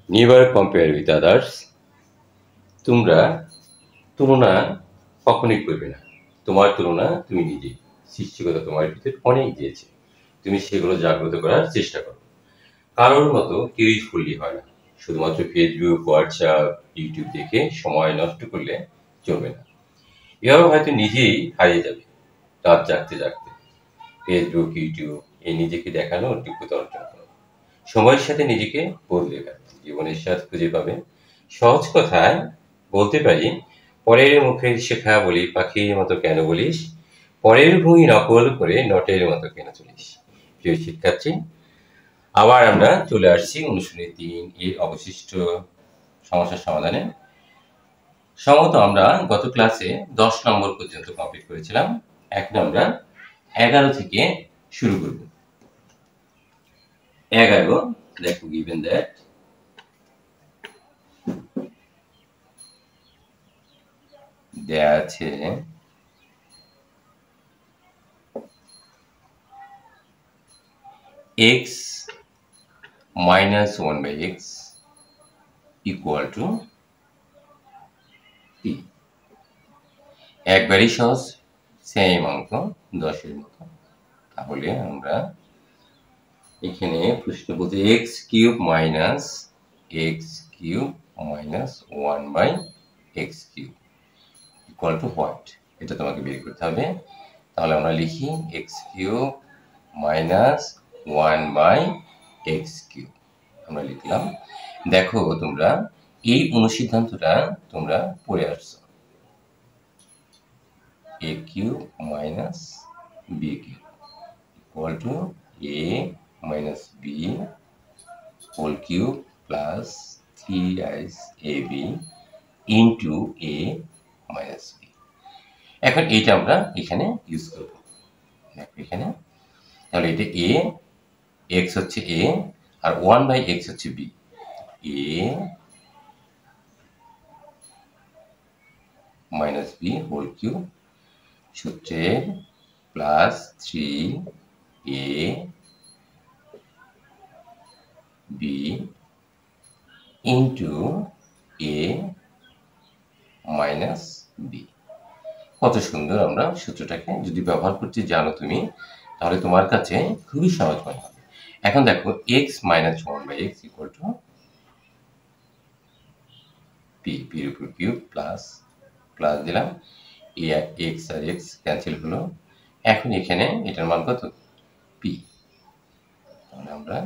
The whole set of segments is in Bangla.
Never compare with others. তোমরা তুলনা কখনোই করবে না। তোমার তুলনা তুমি নিজেই। সৃষ্টিকর্তা তোমার ভিতরে অনেক দিয়েছে, তুমি সেগুলো জাগ্রত করার চেষ্টা করো। কারোর মতো কেউই ফুললি হয় না। শুধুমাত্র ফেসবুক, হোয়াটসঅ্যাপ, ইউটিউব দেখে সময় নষ্ট করলে চলবে না। এভাবে হয়তো নিজেই হারিয়ে যাবে রাত জাগতে জাগতে। ফেসবুক, ইউটিউব এই নিজেকে দেখানো যোগ্যতা অর্জন করো। সময়ের সাথে নিজেকে বদলে ফেলো, জীবনের স্বাদ খুঁজে পাবে। সহজ কথায় বলতে পারি, পরের মুখের শেখা বলি পাখির মতো কেন বলিস, পরের ভুঁই নকল করে নটের মতো কেন চলিস। প্রিয় শিক্ষার্থী, আবার আমরা চলে আসছি অনুশীলনী ৩ এর অবশিষ্ট সমস্যার সমাধানে। সম্ভবত আমরা গত ক্লাসে 10 নম্বর পর্যন্ত কমপ্লিট করেছিলাম। এখন আমরা 11 থেকে শুরু করব। 11 দেখো, given that দেয়া আছে x minus 1 by x equal to p। একবারই সহজ, সেম অঙ্ক 10 এর মতো। তাহলে আমরা এখানে প্রশ্ন বলতে x cube minus 1 by x cube equal to what, এটা তোমাকে বের করতে হবে। তাহলে আমরা লিখি x cube minus 1 by x cube, আমরা লিখলাম। দেখো তোমরা এই অনুসিদ্ধান্তটা তোমরা পড়ে আসছো, a cube minus b cube equal to a minus b whole cube plus 3ab into a minus b। এখন এইটা আমরা এখানে ইউজ করব। দেখো এখানে, তাহলে এটা a, x হচ্ছে a আর 1 বাই x হচ্ছে b। a minus b whole cube সূত্রের plus 3a b into a minus b। কত সুন্দর আমরা সূত্রটাকে যদি ব্যবহার করতে জানো তুমি, তাহলে তোমার কাছে খুবই সহজ মনে হবে। এখন দেখো x minus 1 by x equal to p, p এর উপর কিউব প্লাস প্লাস দিলাম, x আর x ক্যান্সেল হলো। এখন এখানে এটার মান কত, p। তাহলে আমরা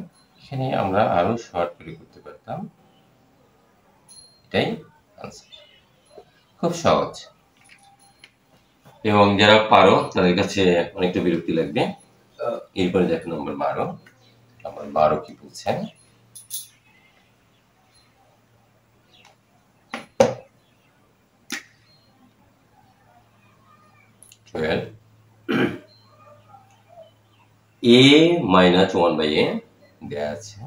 এখানে আমরা আরো শর্ট করে করতে পারতাম, এটাই আনসার। খুব সহজ, এবং যারা পারো তাদের কাছে অনেকটা বিরক্তি লাগবে। এরপরে দেখো নম্বর 12। নম্বর 12 কি বলছেন, a মাইনাস 1 বাই a দেয়া আছে।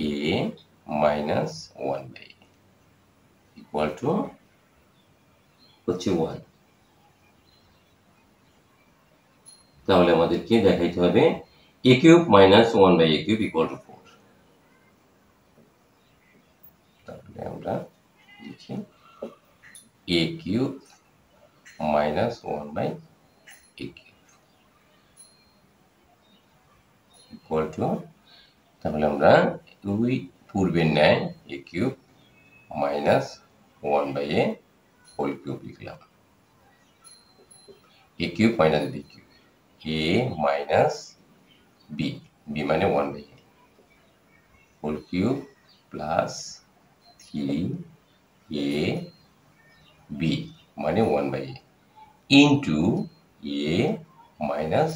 a minus 1 by a equal to হচ্ছে 1। তাহলে আমাদেরকে দেখাইতে হবে a cube minus 1 by a cube equal to 4। তাহলে আমরা লিখি a cube minus 1 by a cube equal to, তাহলে আমরা ওই পূর্বের ন্যায় a cube minus 1 by a whole cube লিখলাম। a cube minus b cube, a minus b, b মানে 1 by a whole cube plus 3a b মানে 1 by a into a minus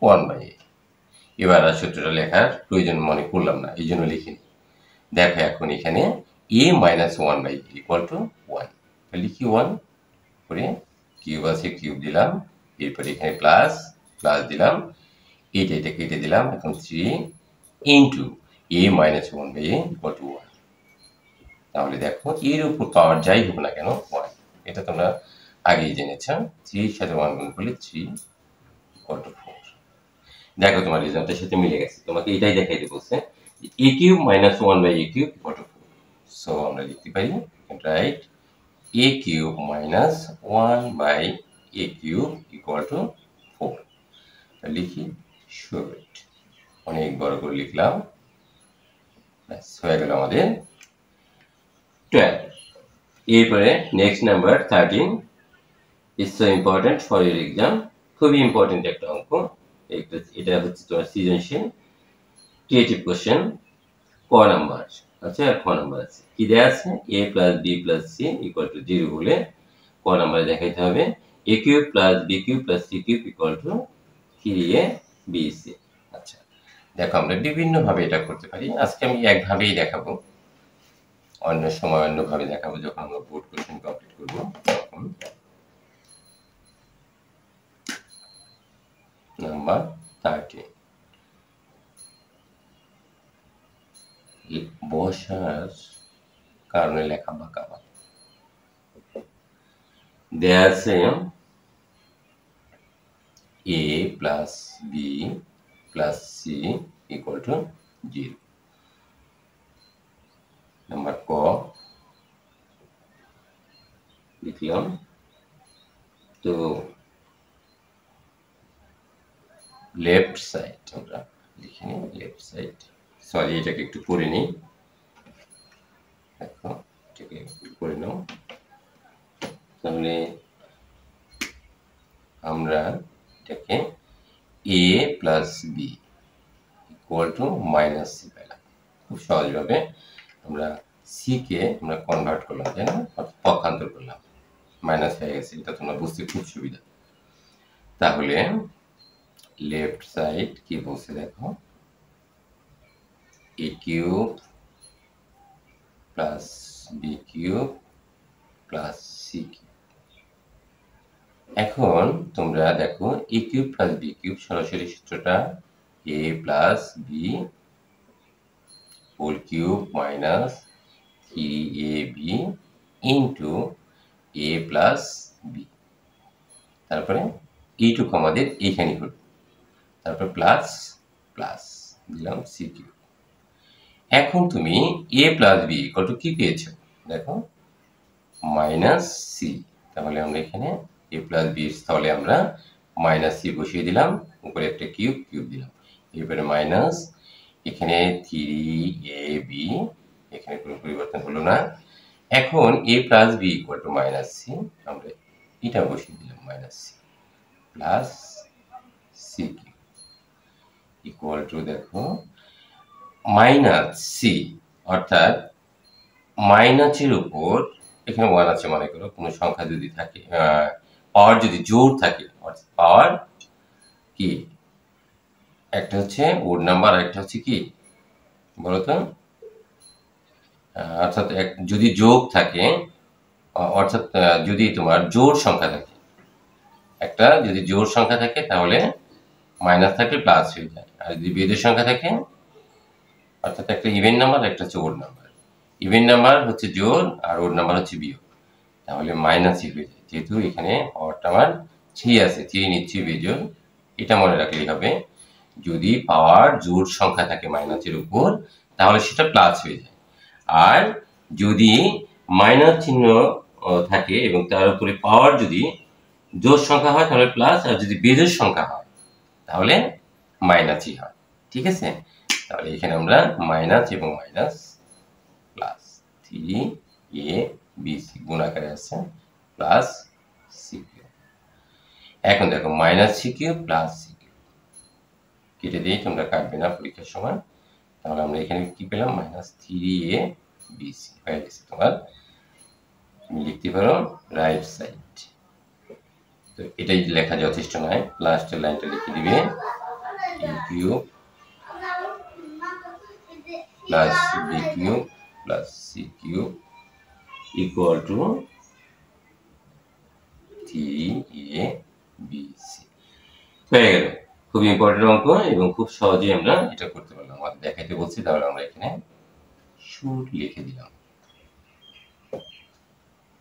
1 by a। এবার আর সূত্রটা লেখার প্রয়োজন মনে করলাম না, এই জন্য লিখিনি। দেখো এখন এখানে a minus 1 by a equal to 1, লিখি 1 করে, কিউব আছে কিউব দিলাম, এরপরে এখানে প্লাস প্লাস দিলাম, এটা কেটে দিলাম, এখন 3 into a minus 1 by a equal to 1। তাহলে দেখো এর উপর পাওয়ার যাই হোক না কেন 1, এটা তোমরা আগেই জেনেছ। 3 এর সাথে 1 গুণ করলে 3 ইকুয়াল টু 4। দেখো তোমার রেজাল্টের সাথে মিলে গেছে। তোমাকে এটাই দেখাইতে বলছে a cube minus 1 by a cube equal to 4। So আমরা লিখতে পারি right a cube minus 1 by a cube equal to 4। লিখি শুড, অনেক বড় করে লিখলাম, ব্যাস হয়ে গেল আমাদের 12। এরপরে next number 13 is so important for your exam. খুবই ইম্পর্টেন্ট একটা অঙ্ক। এটা হচ্ছে তোমার সৃজনশীল ক্রিয়েটিভ কোশ্চেন, ক নাম্বার আছে আর খ নাম্বার আছে। কি দেয়া আছে? a plus b plus c equal to 0 হলে ক নাম্বারে দেখাইতে হবে a cube plus b cube plus c cube equal two 3a bc। আচ্ছা, দেখো আমরা বিভিন্ন ভাবে এটা করতে পারি। আজকে আমি একভাবেই দেখাবো, অন্য সময় অন্যভাবে দেখাবো যখন আমরা বোর্ড কোশ্চেন কমপ্লিট করব তখন। নাম্বার 13 বসার কারণে লেখা বাঁকা বাঁকা দেয়া আছে a plus b plus c equal to 0। Number ক লিখলাম। তো লেফট সাইড আমরা লিখে নিই, লেফট সাইড। সরি, এটাকে একটু পড়ে নিই। দেখো এটাকে একটু পড়ে নাও। তাহলে আমরা এটাকে a plus b equal to minus c পেলাম। খুব সহজভাবে আমরা c কে আমরা কনভার্ট করলাম, তাই না? পক্ষান্তর করলাম, মাইনাস হয়ে গেছে। এটা তোমরা বুঝতে খুব সুবিধা। তাহলে লেফট সাইড কি বলছে দেখো, a cube plus b cube plus c cube. এখন তোমরা দেখো a cube plus b cube সরাসরি সূত্রটা a plus b whole cube minus 3ab into a plus b। তারপরে এইটুকু আমাদের এইখানে হলো, তারপর প্লাস প্লাস দিলাম c কিউব। এখন তুমি a plus b equal to কি পেয়েছো দেখো, মাইনাস c। তাহলে আমরা এখানে a প্লাস b এর স্থলে আমরা মাইনাস c বসিয়ে দিলাম, উপরে একটা কিউব কিউব দিলাম, এরপরে মাইনাস, এখানে 3ab, এখানে কোনো পরিবর্তন হলো না। এখন a plus b equal to minus c, আমরা এটা বসিয়ে দিলাম minus c plus c cube equal two দেখো মাইনাস c, অর্থাৎ মাইনাসের উপর এখানে 1 আছে মনে করো, কোনো সংখ্যা যদি থাকে, পাওয়ার যদি জোর থাকে, অর্থাৎ পাওয়ার কি একটা হচ্ছে ওড নাম্বার আর একটা হচ্ছে কি বলতো, অর্থাৎ যদি যোগ থাকে, অর্থাৎ যদি তোমার জোড় সংখ্যা থাকে, একটা যদি জোড় সংখ্যা থাকে তাহলে মাইনাস থাকলে প্লাস হয়ে যায়, আর যদি বিজোড় সংখ্যা থাকে, অর্থাৎ একটা ইভেন নাম্বার একটা হচ্ছে ওড নাম্বার, ইভেন নাম্বার হচ্ছে জোড় আর ওড নাম্বার হচ্ছে বিয়োগ, তাহলে মাইনাসই হয়ে যায়। যেহেতু এখানে পাওয়ারটা আমার 3 আছে, 3 নিচ্ছি বিজোড়, এটা মনে রাখলেই হবে। যদি পাওয়ার জোড় সংখ্যা থাকে মাইনাসের উপর তাহলে সেটা প্লাস হয়ে যায়, আর যদি মাইনাস চিহ্ন থাকে এবং তার উপরে পাওয়ার যদি জোড় সংখ্যা হয় তাহলে প্লাস, আর যদি বেজোড় সংখ্যা হয় তাহলে মাইনাসই হয়। ঠিক আছে, তাহলে এখানে আমরা মাইনাস এবং মাইনাস প্লাস 3ab গুণ আকারে আছে প্লাস c কিউব। এখন দেখো minus c cube plus c cube কেটে দিয়ে তোমরা কাটবে না পরীক্ষার সময়, তাহলে আমরা এখানে কি পেলাম, মাইনাস 3abc হয়ে গেছে তোমার। তুমি লিখতে পারো রাইট সাইড। তো এটাই লেখা যথেষ্ট নয়, লাস্টের লাইনটা লিখে দিবে a cube plus b cube plus c cube equal to 3abc হয়ে গেল। খুব ইম্পর্টেন্ট অঙ্ক এবং খুব সহজেই আমরা এটা করতে পারলাম। আমাদের দেখাইতে বলছি, তাহলে আমরা এখানে শুড লিখে দিলাম।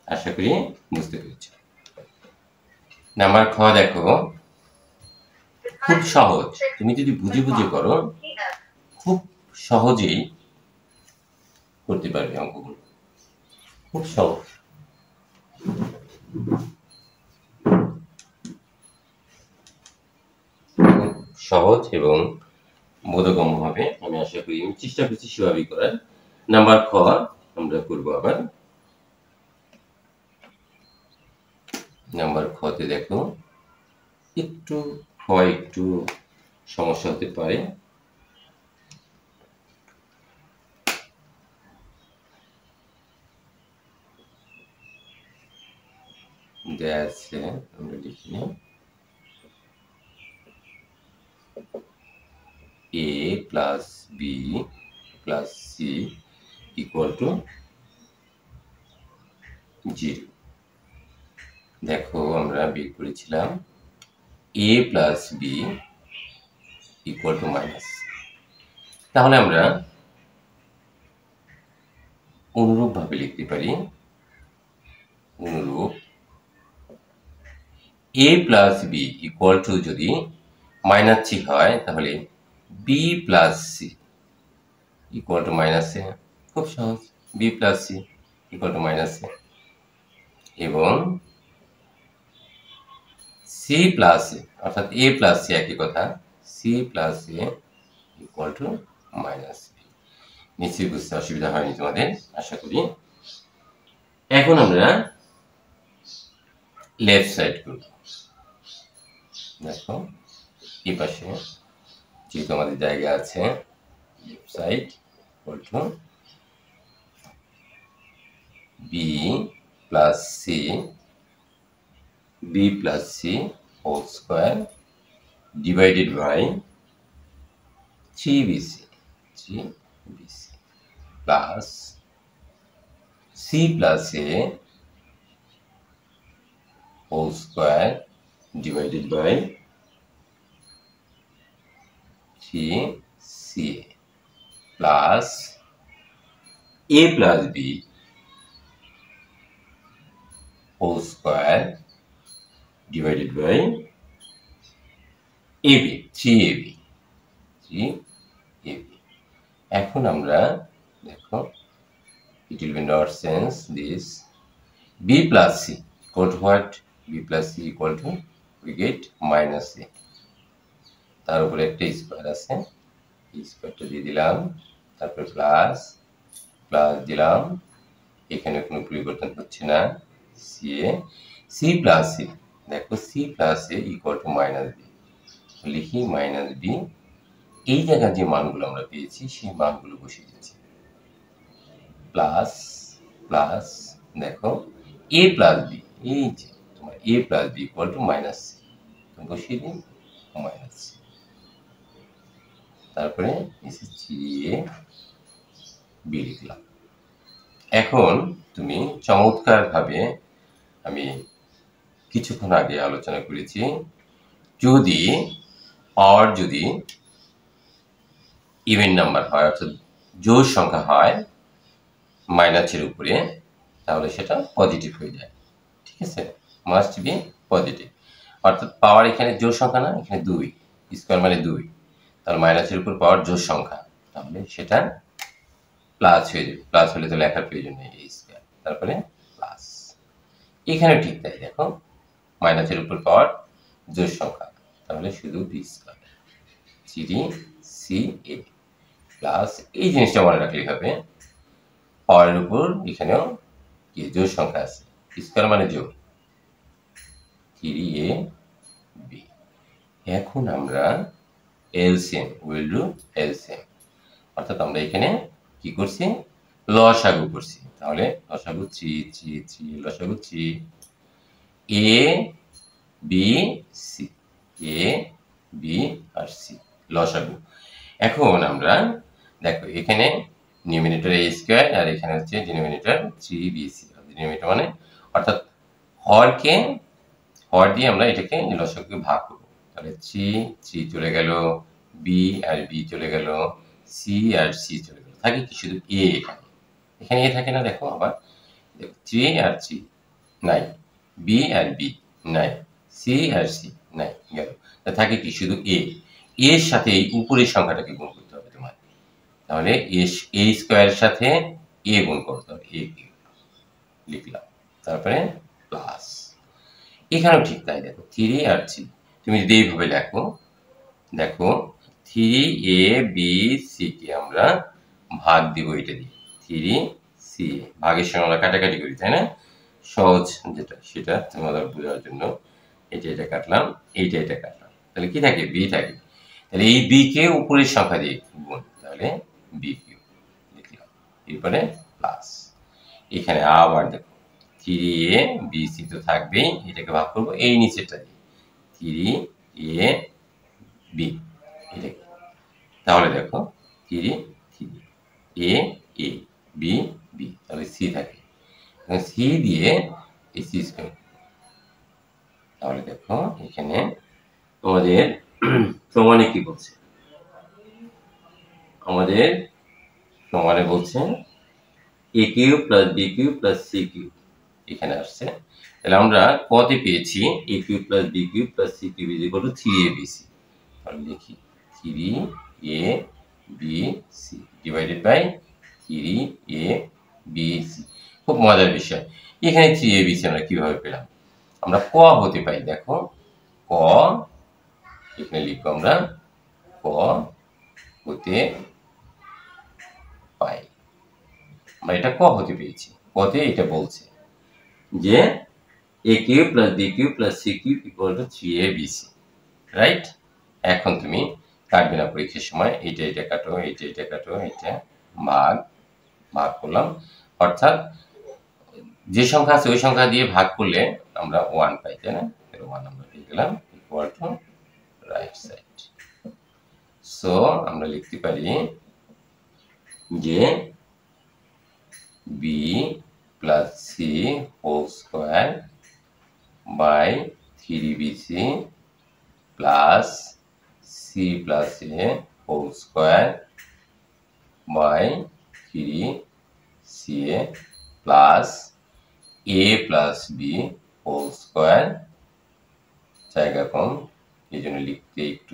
আশা করি বুঝতে পেরেছি। নাম্বার খ দেখো, খুব সহজ, তুমি যদি বুঝে বুঝে করো খুব সহজেই করতে পারবে অঙ্কগুলো, খুব সহজ। খুব সহজ এবং বোধগম্য হবে, আমি আশা করি। আমি চেষ্টা করছি সেভাবেই করার। নাম্বার খ আমরা করব আবার। নাম্বার খতে দেখো, একটু সমস্যা হতে পারে। দেয়া আছে, আমরা লিখি নিই। a plus b plus c equal to 0। দেখো আমরা বের করেছিলাম a plus b equal to minus. তাহলে আমরা অনুরূপ ভাবে লিখতে পারি, অনুরূপ a plus b equal to যদি -c হয় তাহলে b plus c equal to -a। খুব সহজ, b plus c equal to -a। এবং c plus a অর্থাৎ a plus c একই কথা, c plus a equal to -b। নিশ্চয়ই বুঝতে অসুবিধা হয়নি তোমাদের, আশা করি। এখন আমরা লেফট সাইড করব। দেখো এই পাশে যেহেতু আমাদের জায়গা আছে, left side equal to b plus c, b plus c whole square divided by 3bc, 3bc plus c plus a whole square divided by 3ca plus a plus b whole square divided by ab, 3ab, 3ab। এখন আমরা দেখো, it will be not sense this b plus c equal to what? b plus c equal to we get minus a, তার উপরে একটা স্কোয়ার আছে, এই স্কোয়ারটা দিয়ে দিলাম, তারপরে প্লাস প্লাস দিলাম, এখানে কোনো পরিবর্তন হচ্ছে না, সি প্লাস সি, দেখো c plus a equal to minus b, লিখি মাইনাস বি। এই জায়গায় যে মানগুলো আমরা পেয়েছি সেই মানগুলো বসিয়ে দিচ্ছি, প্লাস প্লাস দেখো এ প্লাস বি, এই যে তোমার A plus B equal to minus C, বসিয়ে দিন মাইনাস সি, তারপরে এ বি লিখলাম। এখন তুমি চমৎকারভাবে, আমি কিছুক্ষণ আগে আলোচনা করেছি, যদি পাওয়ার যদি ইভেন নাম্বার হয় অর্থাৎ জোড় সংখ্যা হয় মাইনাসের উপরে, তাহলে সেটা পজিটিভ হয়ে যায়। ঠিক আছে, মাস্ট বি পজিটিভ, অর্থাৎ পাওয়ার এখানে জোড় সংখ্যা না, এখানে 2, স্কোয়ার মানে 2, তাহলে মাইনাসের উপর পাওয়ার জোড় সংখ্যা, তাহলে সেটা প্লাস হয়ে যাবে। প্লাস হলে তো লেখার প্রয়োজন নেই, এই স্কোয়ার তারপরে প্লাস। এখানে ঠিক তাই, দেখো মাইনাসের উপর পাওয়ার জোড় সংখ্যা, তাহলে শুধু বি স্কোয়ার 3ca প্লাস, এই জিনিসটা মনে রাখলেই হবে, পাওয়ারের উপর এখানেও কি জোড় সংখ্যা আছে, স্কোয়ার মানে জোড়, 3ab। এখন আমরা এলসিএম উইল ডু এলসিএম, অর্থাৎ আমরা এখানে কি করছি, লসাগু করছি। তাহলে লসাগু 3 লসাগু 3, A B C, A B R C লসাগু। এখন আমরা দেখো এখানে নিউমিনেটর এ স্কোয়ার আর এখানে হচ্ছে ডিনোমিনেটর 3bc, ডিনোমিনেটর মানে অর্থাৎ হরকে, হর দিয়ে আমরা এটাকে লসাগুকে ভাগ করব। তাহলে 3 চলে গেল, বি আর বি চলে গেল, সি আর সি চলে গেল, থাকে কি শুধু এ, এখানে এখানে এ থাকে না, দেখো আবার 3 আর 3 নাই, বি আর বি নাই, সি আর সি নাই গেল, থাকে কি শুধু এ, এর সাথে এই উপরের সংখ্যাটাকে গুণ করতে হবে তোমার। তাহলে এ স্কোয়ারের সাথে এ গুণ করতে হবে, এ কিউব লিখলাম, তারপরে প্লাস, এখানেও ঠিক তাই। দেখো 3 আর 3 তুমি যদি এইভাবে দেখো 3 এ বি সি কে আমরা ভাগ দিব, এটা দিয়ে 3 সি, ভাগের সময় আমরা কাটাকাটি করি তাই না, সহজ যেটা সেটা তোমাদের বোঝার জন্য এটা কাটলাম, এটা কাটলাম, তাহলে কি থাকে, বি থাকে। তাহলে এই বি কে উপরের সংখ্যা দিয়ে গুণ, তাহলে বি কিউ লিখলাম, এরপরে প্লাস, এখানে আবার দেখো 3 এ বি সি তো থাকবেই, এটাকে ভাগ করবো এই নিচেরটা দিয়ে 3 এ বি, এটাকে, তাহলে দেখো 3 এ এ বি বি, তাহলে সি থাকে, সি দিয়ে এই সি স্কয়ার, তাহলে দেখো এখানে আমাদের প্রমাণে কি বলছে, আমাদের প্রমাণে বলছে A cube plus B cube plus C cube এখানে আসছে। তাহলে আমরা কতে পেয়েছি A cube plus B cube plus C cube is equal to 3abc, তাহলে লিখি 3abc ডিভাইডেড বাই 3abc। খুব মজার বিষয়, এখানে 3abc আমরা কিভাবে পেলাম, আমরা ক হতে পাই, দেখো ক, এখানে লিখবো আমরা ক হতে পাই, আমরা এটা ক হতে পেয়েছি, কতে এটা বলছে যে A cube plus B cube plus C cube equal to 3abc, right. এখন তুমি কাটবে না পরীক্ষার সময়, এটা কাটো, এটা কাটো, এটা ভাগ করলাম, অর্থাৎ যে সংখ্যা আছে ওই সংখ্যা দিয়ে ভাগ করলে আমরা 1 পাই তাই না, 1 আমরা পেয়ে গেলাম equal to right side. So আমরা লিখতে পারি যে b plus c whole square by 3bc plus c plus a whole square by 3ca plus a plus b whole square, জায়গা কম এই জন্য লিখতে একটু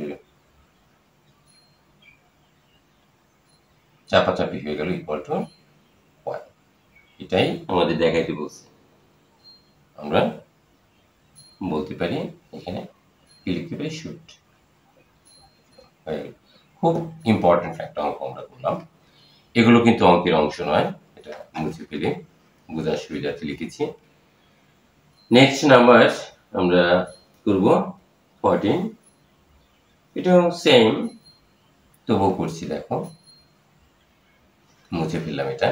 চাপাচাপি হয়ে গেল, ইকুয়াল টু 1। এটাই আমাদের দেখাইতে বলছে, আমরা বলতে পারি এখানে কি লিখতে পারি, শুট। খুব ইম্পর্টেন্ট একটা অঙ্ক আমরা করলাম, এগুলো কিন্তু অঙ্কের অংশ নয়, এটা মুছে ফেলে বোঝার সুবিধার্থে লিখেছি। নেক্সট নাম্বার আমরা করব 14, এটাও সেম, তবুও করছি, দেখো মুছে ফেললাম এটা।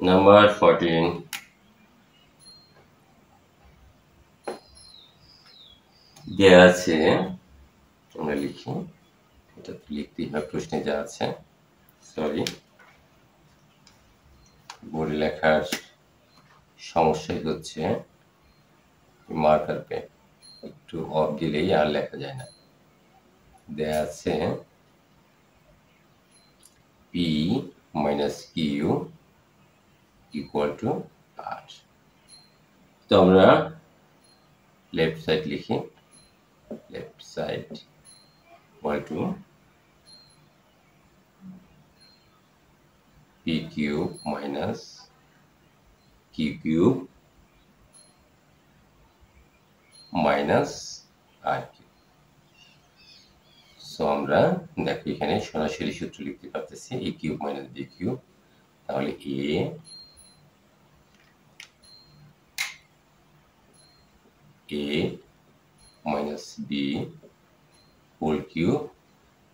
নাম্বার 14 দেয়া আছে, আমরা লিখি, এটা লিখতেই হয় প্রশ্নে যা আছে, সরি বোর্ডে লেখার সমস্যাই হচ্ছে, মার্কার পেন একটু অফ দিলেই আর লেখা যায় না। দেয়া আছে P minus Q equal to R, তো আমরা লেফট সাইড লিখি, left side equal to P cube minus Q cube minus R cube. So আমরা দেখো এখানে সরাসরি সূত্র লিখতে পারতেছি A cube minus B cube, তাহলে A minus B whole cube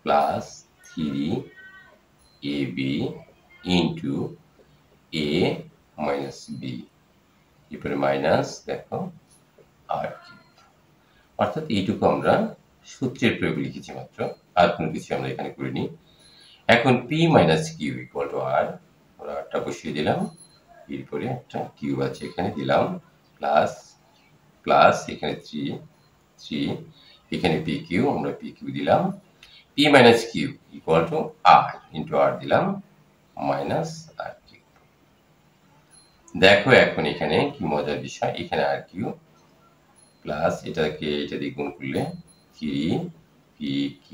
plus 3ab into A minus B, এরপরে মাইনাস দেখো আর কিউব, অর্থাৎ এইটুকু আমরা সূত্রের প্রয়োগ লিখেছি মাত্র, আর কোনো কিছু আমরা এখানে করিনি। এখন P minus Q equal to R, আমরা আরটা বসিয়ে দিলাম, এরপরে একটা কিউব আছে এখানে দিলাম, প্লাস প্লাস এখানে 3 এখানে পি কিউ, আমরা পি কিউ দিলাম, P minus Q equal to R into R দিলাম মাইনাস আর কিউব, দেখো এখন এখানে কি মজার বিষয়, এখানে আর কিউ প্লাস এটাকে এটা দিয়ে গুণ করলে 3 pq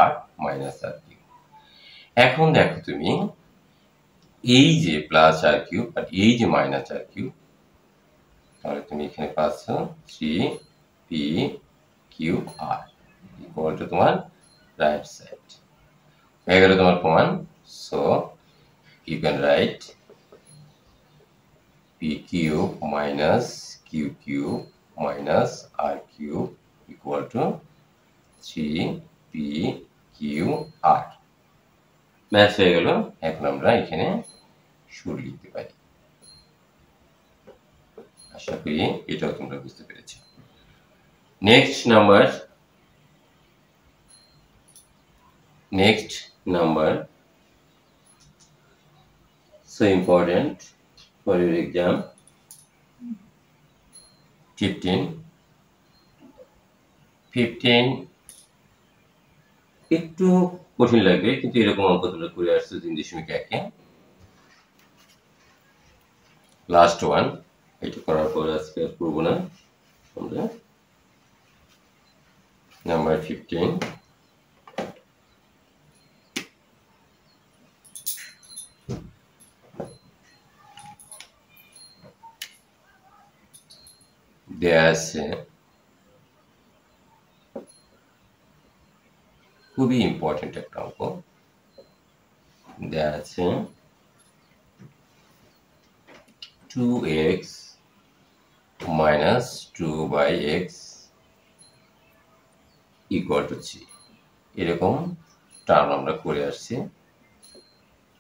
r মাইনাস আর কিউ। এখন দেখো তুমি এই যে প্লাস আর কিউ আর এই যে মাইনাস আর কিউ, তাহলে তুমি এখানে পাচ্ছ 3p/q/r ইকুয়াল টু তোমার রাইট সাইড হয়ে গেল তোমার প্রমাণ। So you can write p cube minus q cube minus r cube equal to 3p/q/r। Math হয়ে গেল। এখন আমরা এখানে সুর লিখতে পারি। আশা করি এটাও তোমরা বুঝতে পেরেছো। Next number so important for your exam 15 একটু কঠিন লাগবে, কিন্তু এরকম অঙ্ক তোমরা করে আসছো 3.1-এ। লাস্ট ওয়ান, এটা করার পর আজকে আর করবো না আমরা। নাম্বার 15, দেয়া আছে খুবই ইম্পর্টেন্ট একটা অঙ্ক। দেয়া আছে 2x minus 2/x equal to 3, এরকম টার্ম আমরা করে আসছি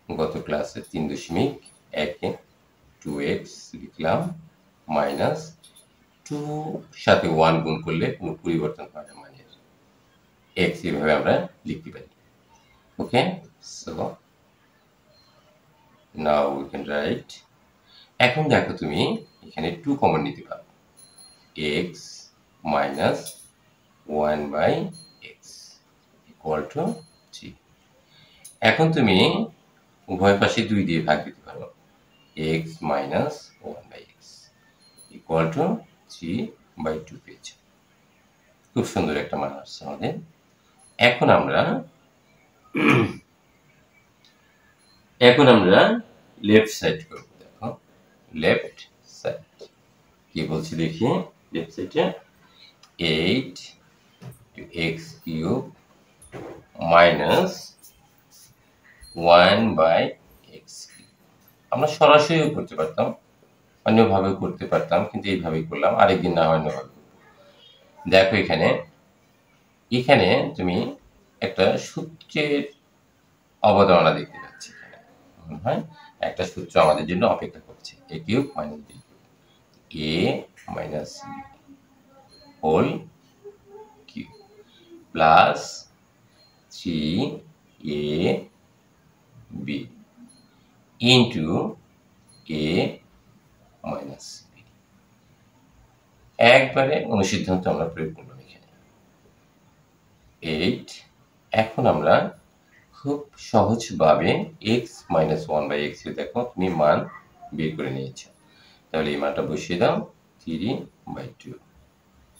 গত ক্লাসে 3.1-এ। 2x লিখলাম মাইনাস 2 সাথে 1 গুণ করলে কোনো পরিবর্তন হয় না মানের, x এভাবে আমরা লিখতে পারি। Okay, so now we can write. এখন দেখো তুমি এখানে 2 কমন নিতে পারো, x minus 1/x equal to 3। এখন তুমি উভয় পাশে 2 দিয়ে ভাগ দিতে পারো, x minus 1/x equal to 3/2 পেয়েছো। খুব সুন্দর একটা মান আসছে আমাদের। এখন আমরা লেফট সাইড করব। দেখো লেফট সাইড কি বলছি দেখি। লেফট সাইডে 8x³ মাইনাস 1/x। আমরা সরাসরিও করতে পারতাম, অন্যভাবে করতে পারতাম, কিন্তু এইভাবেই করলাম। আরেকদিন না অন্যভাবে। দেখো এখানে তুমি একটা সূত্রের অবতারণা দেখতে পাচ্ছি। এখানে হয় একটা সূত্র আমাদের জন্য অপেক্ষা করছে, a cube minus b a minus b whole cube plus 3ab into a minus b। একবারে অনুসিদ্ধান্ত আমরা প্রয়োগ করলাম এখানে 8। এখন আমরা খুব সহজভাবে x মাইনাস 1/x দেখো তুমি মান বের করে নিয়েছো, তাহলে এই মানটা বসিয়ে দাও 3/2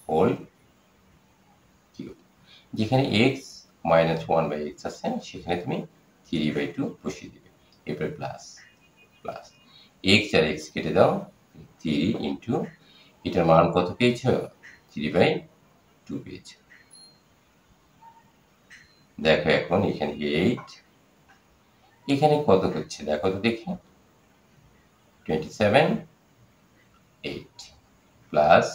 হোল কিউব। যেখানে x মাইনাস 1/x আছে সেখানে তুমি 3/2 বসিয়ে দিবে, এরপরে প্লাস x আর x কেটে দাও, 3 ইন্টু এটার মান কত পেয়েছো, 3/2 পেয়েছো। দেখো এখন এখানে 8, এখানে কত হচ্ছে দেখো তো দেখি, 27 8 প্লাস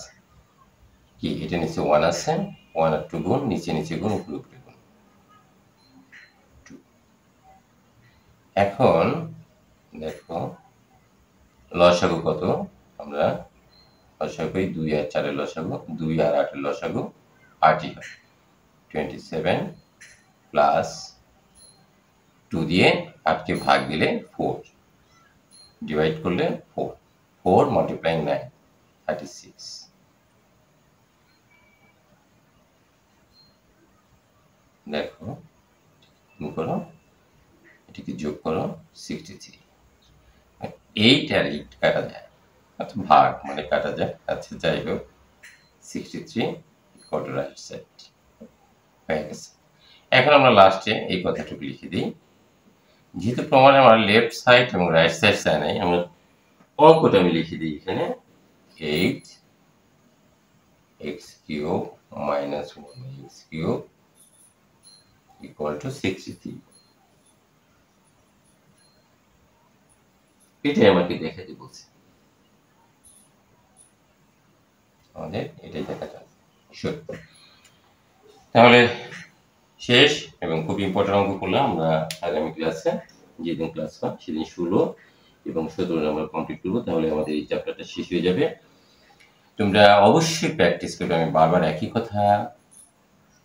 কি এটা নিচে 1 আছে, 1 আর 2 গুণ, নিচে গুণ, উপরে গুণ 2। এখন দেখো লসাগু কত, আমরা লসাগু 2 আর 4 এর লসাগু, 2 আর 8 এর লসাগু 8ই হয়। 27 প্লাস 2 দিয়ে 8 কে ভাগ দিলে 4, ডিভাইড করলে 4 মাল্টিপ্লাইং 9 36। দেখো গুণ করো, এটিকে যোগ করো 63। 8 আর 8 কাটা যায়, আচ্ছা ভাগ মানে কাটা যায়, আচ্ছা যাই হোক 63 ইকুয়াল টু রাইট সাইড হয়ে গেছে। এখন আমরা লাস্টে এই কথাটুকু লিখে দিই, যেহেতু প্রমাণে আমার লেফট সাইড এবং রাইট সাইড চাই নাই, আমরা অঙ্কটা আমি লিখে দিই এখানে 8 x cube minus 1 x cube equal two 63। এটাই আমাকে দেখাতে বলছে, আমাদের এটাই দেখাতে হবে। তাহলে শেষ এবং খুব ইম্পর্টেন্ট অঙ্ক করলাম আমরা আগামী ক্লাসে, যেদিন ক্লাস হয় সেদিন 16 এবং 17 আমরা কমপ্লিট করবো, তাহলে আমাদের এই চ্যাপ্টারটা শেষ হয়ে যাবে। তোমরা অবশ্যই প্র্যাকটিস করবে, আমি বারবার একই কথা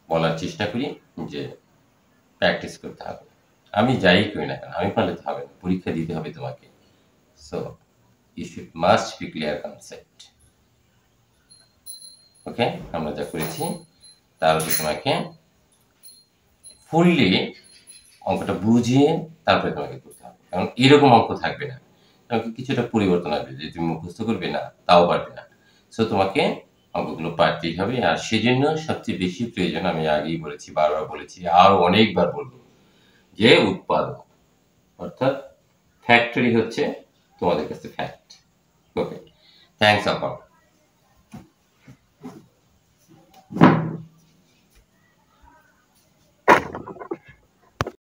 বলার চেষ্টা করি যে প্র্যাকটিস করতে হবে। আমি যাই করি না কেন, আমি পারলে তো হবে না, পরীক্ষা দিতে হবে তোমাকে। So you should must be clear concept. Okay, আমরা যা করেছি তার উপর তোমাকে ফুললি অঙ্কটা বুঝিয়ে তারপরে তোমাকে করতে হবে, কারণ এরকম অঙ্ক থাকবে না, তোমাকে কিছুটা পরিবর্তন আসবে, যে তুমি মুখস্থ করবে না তাও পারবে না। সো তোমাকে অঙ্কগুলো পারতেই হবে, আর সেজন্য সবচেয়ে বেশি প্রয়োজন, আমি আগেই বলেছি, বারবার বলেছি, আর অনেকবার বলবো, যে উৎপাদক, অর্থাৎ ফ্যাক্টরি হচ্ছে তোমাদের কাছে ফ্যাক্ট। ওকে, থ্যাংকস অল।